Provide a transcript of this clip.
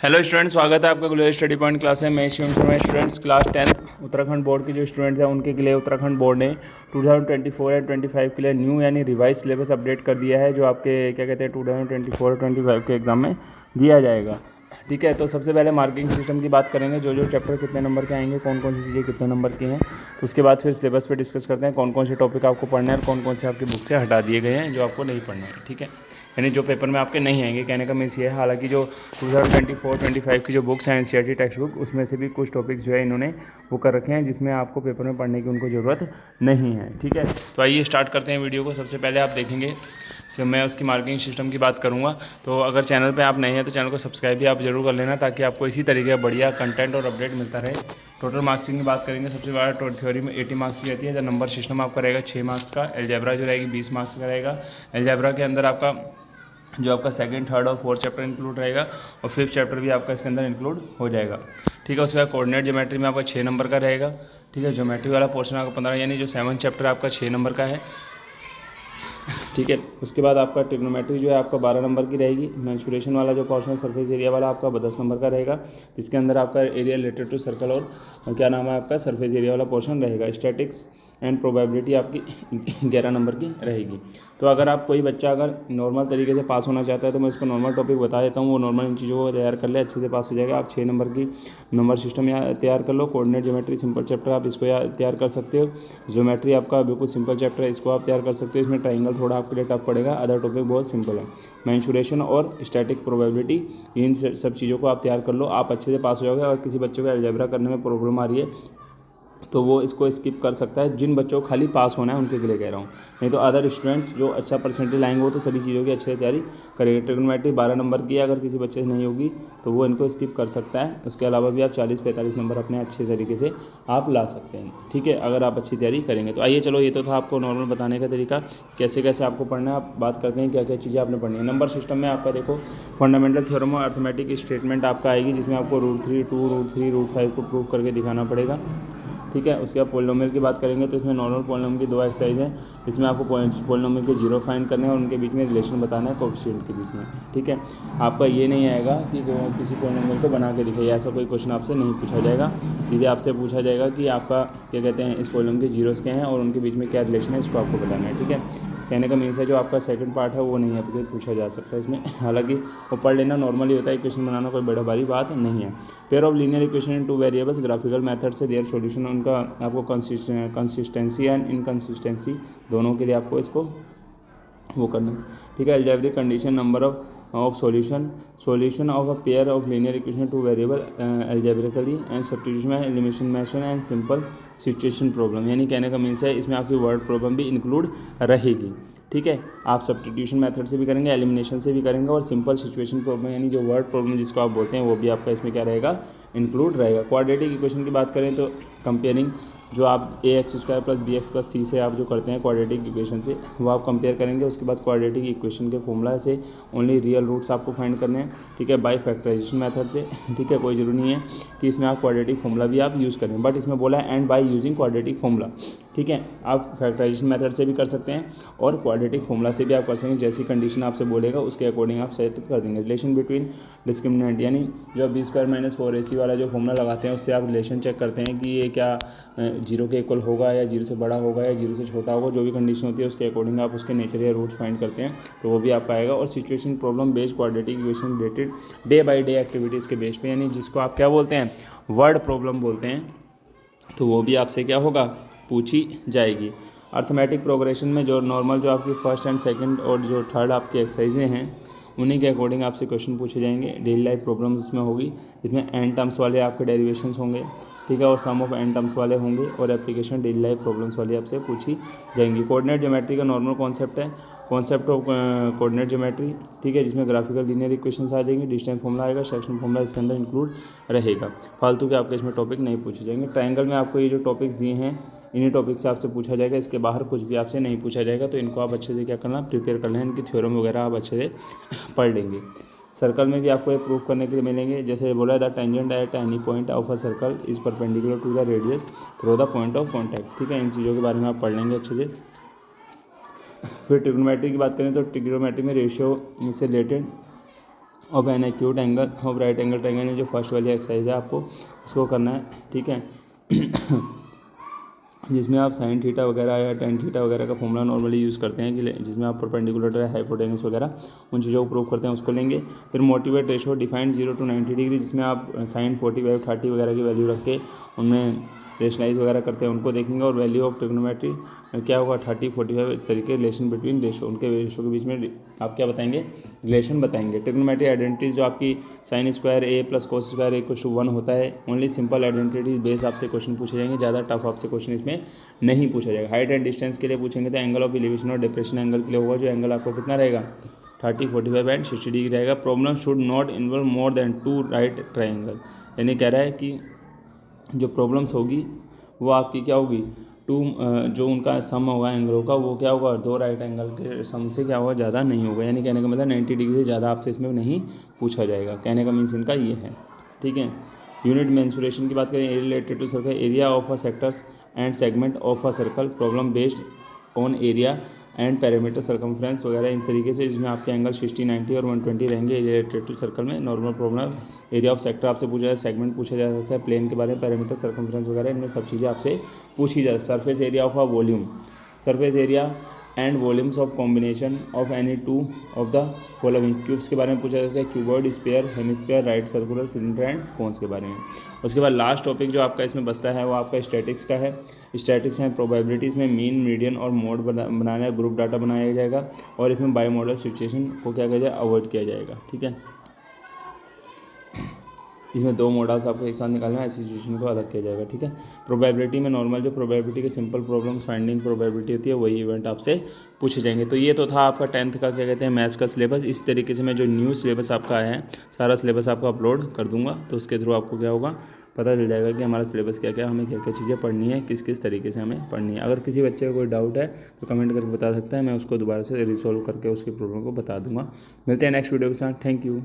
Hello students, स्वागत है आपका ग्लोबल स्टडी पॉइंट क्लास है। मैं Shivam Sharma. Students class 10 Uttarakhand board के जो स्टूडेंट्स हैं उनके लिए उत्तराखंड बोर्ड ने 2024 और 25 के लिए न्यू यानी रिवाइज सिलेबस अपडेट कर दिया है, जो आपके क्या कहते हैं 2024 और 25 के एग्जाम में दिया जाएगा। ठीक है, तो सबसे पहले मार्किंग सिस्टम की बात करेंगे, जो चैप्टर कितने नंबर के आएंगे, कौन कौन सी चीज़ें कितने नंबर की हैं। तो उसके बाद फिर सिलेबस पे डिस्कस करते हैं कौन कौन से टॉपिक आपको पढ़ना है और कौन कौन से आपकी बुक से हटा दिए गए हैं जो आपको नहीं पढ़ने हैं। ठीक है, यानी जो पेपर में आपके नहीं आएंगे। कहने का मीन्स ये है, हालांकि जो 2024-25 की जो बुक्स हैं एनसीईआरटी टेक्स्ट बुक, उसमें से भी कुछ टॉपिक्स जो है इन्होंने वो कर रखे हैं जिसमें आपको पेपर में पढ़ने की उनको ज़रूरत नहीं है। ठीक है, तो आइए स्टार्ट करते हैं वीडियो को। सबसे पहले आप देखेंगे मैं उसकी मार्किंग सिस्टम की बात करूँगा। तो अगर चैनल पर आप नए हैं तो चैनल को सब्सक्राइब भी आप जरूर कर लेना, ताकि आपको इसी तरीके का बढ़िया कंटेंट और अपडेट मिलता रहे। टोटल मार्क्सिंग की बात करेंगे, सबसे बड़ा थ्योरी में 80 मार्क्स की रहती है। जो नंबर सिस्टम आपका रहेगा 6 मार्क्स का। एलजेब्रा जो रहेगी 20 मार्क्स का रहेगा। एलजेब्रा के अंदर आपका जो आपका सेकंड, थर्ड और फोर्थ चैप्टर इंक्लूड रहेगा, और फिफ्थ चैप्टर भी आपका इसके अंदर इंक्लूड हो जाएगा। ठीक है, उसके बाद कोऑर्डिनेट ज्योमेट्री में आपका 6 नंबर का रहेगा। ठीक है, ज्योमेट्री वाला पोर्शन आपका 15, यानी जो 7 चैप्टर आपका 6 नंबर का है। ठीक है, उसके बाद आपका ट्रिग्नोमेट्री जो है आपका 12 नंबर की रहेगी। मेंसुरेशन वाला जो पोर्शन है, सरफेस एरिया वाला, आपका 10 नंबर का रहेगा, जिसके अंदर आपका एरिया रिलेटेड टू सर्कल और क्या नाम है आपका सरफेस एरिया वाला पोर्शन रहेगा। स्टैटिक्स एंड प्रोबेबिलिटी आपकी 11 नंबर की रहेगी। तो अगर आप कोई बच्चा अगर नॉर्मल तरीके से पास होना चाहता है तो मैं उसको नॉर्मल टॉपिक बता देता हूँ, वो नॉर्मल इन चीज़ों को तैयार कर ले, अच्छे से पास हो जाएगा। आप 6 नंबर की नंबर सिस्टम तैयार कर लो। कोऑर्डिनेट ज्योमेट्री सिंपल चैप्टर आप इसको तैयार कर सकते हो। ज्योमेट्री आपका बिल्कुल सिंपल चैप्टर है, इसको आप तैयार कर सकते हो। इसमें ट्राइंगल थोड़ा आपके लिए टफ पड़ेगा, अदर टॉपिक बहुत सिंपल है। मेंसुरेशन और स्टैटिक प्रोबेबिलिटी, इन सब चीज़ों को आप तैयार कर लो, आप अच्छे से पास हो जाओगे। और किसी बच्चे को अलजेब्रा करने में प्रॉब्लम आ रही है तो वो इसको स्किप कर सकता है। जिन बच्चों को खाली पास होना है उनके लिए कह रहा हूँ, नहीं तो अदर स्टूडेंट्स जो अच्छा परसेंटेज लाएंगे वो तो सभी चीज़ों की अच्छे से तैयारी करेंगे। ट्रिग्नोमेट्री 12 नंबर की है, अगर किसी बच्चे से नहीं होगी तो वो इनको स्किप कर सकता है। उसके अलावा भी आप 40-45 नंबर अपने अच्छे तरीके से आप ला सकते हैं। ठीक है, अगर आप अच्छी तैयारी करेंगे तो। आइए चलो, ये तो था आपको नॉर्मल बताने का तरीका, कैसे कैसे आपको पढ़ना है। आप बात करते हैं क्या क्या चीज़ें आपने पढ़नी है। नंबर सिस्टम में आपका देखो, फंडामेंटल थ्योरम और अर्थमेटिक स्टेटमेंट आपका आएगी, जिसमें आपको √3, 2, √3, √5 को प्रूव करके दिखाना पड़ेगा। ठीक है, उसके बाद पोलिनोमियल की बात करेंगे तो इसमें नॉर्मल पोलिनोमियल की 2 एक्सरसाइज हैं, इसमें आपको पोलिनोमियल के जीरो फाइंड करने हैं और उनके बीच में रिलेशन बताना है कोएफिशिएंट के बीच में। ठीक है, आपका ये नहीं आएगा कि किसी पोलिनोमियल को बना के दिखाइए, ऐसा कोई क्वेश्चन आपसे नहीं पूछा जाएगा। सीधे आपसे पूछा जाएगा कि आपका क्या कहते हैं इस पोलिनोमियल के जीरोस क्या हैं और उनके बीच में क्या रिलेशन है, इसको आपको बताना है। ठीक है, कहने का मीन्स है जो आपका सेकंड पार्ट है वो नहीं है, आपको पूछा जा सकता है इसमें। हालांकि वो पढ़ लेना नॉर्मली होता है, इक्वेशन बनाना कोई बड़ा भारी बात नहीं है। Pair of linear equation in 2 variables, graphical method से देयर सॉल्यूशन, उनका आपको कंसिस्टेंसी एंड इनकंसिस्टेंसी दोनों के लिए आपको इसको वो करना है। ठीक है, algebraic condition, number of solution of a pair of linear equation 2 variable algebraically and substitution elimination method and simple situation problem, यानी कहने का मीन्स है इसमें आपकी वर्ड प्रॉब्लम भी इंक्लूड रहेगी। ठीक है, आप सब्स्टिट्यूशन मेथड से भी करेंगे, एलिमिनेशन से भी करेंगे, और सिंपल सिचुएशन प्रॉब्लम यानी जो वर्ड प्रॉब्लम जिसको आप बोलते हैं वो भी आपका इसमें क्या रहेगा, इंक्लूड रहेगा। क्वाड्रेटिक इक्वेशन की बात करें तो कंपेयरिंग जो आप ax² + bx + c से आप जो करते हैं क्वाड्रेटिक इक्वेशन से, वो आप कंपेयर करेंगे। उसके बाद क्वाड्रेटिक इक्वेशन के फॉर्मूला से ओनली रियल रूट्स आपको फाइंड करने हैं। ठीक है, बाय फैक्टराइजेशन मेथड से। ठीक है, कोई जरूरी नहीं है कि इसमें आप क्वाड्रेटिक फॉर्मूला भी आप यूज़ करें, बट इसमें बोला है and by using quadratic formula. ठीक है, आप फैक्टराइजेशन मेथड से भी कर सकते हैं और क्वाड्रेटिक फॉर्मूला से भी आप कर सकते हैं। जैसी कंडीशन आपसे बोलेगा उसके अकॉर्डिंग आप सेट कर देंगे। रिलेशन बिटवीन डिस्क्रिमिनेंट, यानी जो b² - 4ac वाला जो फॉर्मूला लगाते हैं उससे आप रिलेशन चेक करते हैं कि ये क्या 0 के इक्वल होगा या 0 से बड़ा होगा या 0 से छोटा होगा। जो भी कंडीशन होती है उसके अकॉर्डिंग आप उसके नेचर या रूट्स फाइंड करते हैं, तो वो भी आपका आएगा। और situation problem based quadratic equation related day by day activities के बेस पे, यानी जिसको आप क्या बोलते हैं, वर्ड प्रॉब्लम बोलते हैं, तो वो भी आपसे क्या होगा, पूछी जाएगी। अर्थमेटिक प्रोग्रेशन में जो नॉर्मल जो आपकी फर्स्ट एंड सेकंड और जो थर्ड आपकी एक्सरसाइजें हैं उन्हीं के अकॉर्डिंग आपसे क्वेश्चन पूछे जाएंगे। डेली लाइफ प्रॉब्लम्स इसमें होगी, इसमें एन टर्म्स वाले आपके डेरिवेशंस होंगे। ठीक है, और सम ऑफ एन टर्म्स वाले होंगे, और एप्लीकेशन डेली लाइफ प्रॉब्लम्स वाली आपसे पूछी जाएंगी। कोऑर्डिनेट ज्योमेट्री का नॉर्मल कॉन्सेप्ट है, कॉन्सेप्ट ऑफ कोऑर्डिनेट ज्योमेट्री। ठीक है, जिसमें ग्राफिकल लीनियर इक्वेशंस आ जाएंगी, डिस्टेंस फॉर्मूला आएगा, सेक्शन फॉर्मूला इसके अंदर इंक्लूड रहेगा। फालतू के आपके इसमें टॉपिक नहीं पूछे जाएंगे। ट्रायंगल में आपको ये जो टॉपिक्स दिए हैं इन्हीं टॉपिक से आपसे पूछा जाएगा, इसके बाहर कुछ भी आपसे नहीं पूछा जाएगा। तो इनको आप अच्छे से क्या करना, प्रिपेयर कर लें, इनकी थ्योरम वगैरह आप अच्छे से पढ़ लेंगे। सर्कल में भी आपको ये प्रूफ करने के लिए मिलेंगे, जैसे बोला the tangent at any point of a circle is perpendicular to the radius through the point of contact. ठीक है, इन चीज़ों के बारे में आप पढ़ लेंगे अच्छे से। फिर ट्रिग्नोमेट्री की बात करें तो ट्रिग्नोमेट्री में रेशियो से related of an acute angle of right angle triangle, जो फर्स्ट वाली एक्सरसाइज है आपको उसको करना है, ठीक है। जिसमें आप साइन थीटा वगैरह या टेन थीटा वगैरह का फॉर्मूला नॉर्मली यूज़ करते हैं कि जिसमें आप परपेंडिकुलर है हाइपोटेनस वगैरह उन चीज़ों को प्रूव करते हैं, उसको लेंगे। फिर motivate ratio defined 0 to 90 degree, जिसमें आप साइन 45 30 वगैरह की वैल्यू रख के उनमें रेशनलाइज वगैरह करते हैं, उनको देखेंगे। और वैल्यू ऑफ ट्रिग्नोमेट्री क्या होगा 30 45 इस तरीके रिलेशन बिटवीन रेशो, उनके रेशो के बीच में आप क्या बताएंगे, रिलेशन बताएंगे। ट्रिग्नोमेट्री आइडेंटिटीज जो आपकी sine square A plus cos square A equal to 1 होता है, ओनली सिंपल आइडेंटिटीज बेस आपसे क्वेश्चन पूछे जाएंगे, ज़्यादा टफ आपसे क्वेश्चन इसमें नहीं पूछा जाएगा। हाइट एंड डिस्टेंस के लिए पूछेंगे तो एंगल ऑफ एलिवेशन और डिप्रेशन एंगल के लिए होगा, जो एंगल आपको कितना रहेगा 30 45 एंड 60 डिग्री रहेगा। Problem should not involve more than 2 right triangle, यानी कह रहा है कि जो प्रॉब्लम्स होगी वो आपकी क्या होगी जो उनका सम होगा एंगलों का वो क्या होगा 2 राइट एंगल के सम से क्या होगा ज़्यादा नहीं होगा, यानी कहने का मतलब 90 डिग्री से ज़्यादा आपसे इसमें नहीं पूछा जाएगा, कहने का मीन्स इनका ये है, ठीक है। यूनिट मेंसुरेशन की बात करें, area related to circle, area of a sectors and segment of a circle, problem based on area and parameter circumference वगैरह, इन तरीके से जिसमें आपके एंगल 60 90 और 120 रहेंगे एरिया रिलेटेड टू सर्कल में। Normal problem area of sector आपसे पूछा जाए, सेगमेंट पूछा जा सकता है, प्लेन के बारे में, पैरामीटर सर्कमफ्रेंस वगैरह, इनमें सब चीज़ें आपसे पूछी जाए। Surface area of a volume, surface area and volumes of combination of any two of the following, cubes के बारे में पूछा जाता है, cuboid, sphere, hemisphere, right circular, cylinder and cones के बारे में। उसके बाद लास्ट टॉपिक जो आपका इसमें बचता है वो आपका स्टैटिक्स का है। स्टैटिक्स एंड प्रोबेबिलिटीज़ में मीन, मीडियन और मोड बनाना है, ग्रुप डाटा बनाया जाएगा और इसमें बाई मॉडल सिचुएशन को क्या किया जाए अवॉइड किया जाएगा, ठीक है। इसमें 2 मॉडल्स आपको एक साथ निकालना है, ऐसी सिचुएशन को अलग किया जाएगा, ठीक है। प्रोबेबिलिटी में नॉर्मल जो प्रोबेबिलिटी के सिंपल प्रॉब्लम्स फाइंडिंग प्रोबेबिलिटी होती है वही इवेंट आपसे पूछे जाएंगे। तो ये तो था आपका 10th का क्या कहते हैं मैथ्स का सिलेबस। इस तरीके से मैं जो न्यू सिलेबस आपका आया है सारा सिलेबस आपका अपलोड कर दूंगा, तो उसके थ्रू आपको क्या होगा पता चल जाएगा कि हमारा सिलेबस क्या क्या है, हमें क्या क्या चीज़ें पढ़नी है, किस किस तरीके से हमें पढ़नी है। अगर किसी बच्चे को कोई डाउट है तो कमेंट करके बता सकता है, मैं उसको दोबारा से रिसॉल्व करके उसकी प्रॉब्लम को बता दूंगा। मिलते हैं नेक्स्ट वीडियो के साथ, थैंक यू।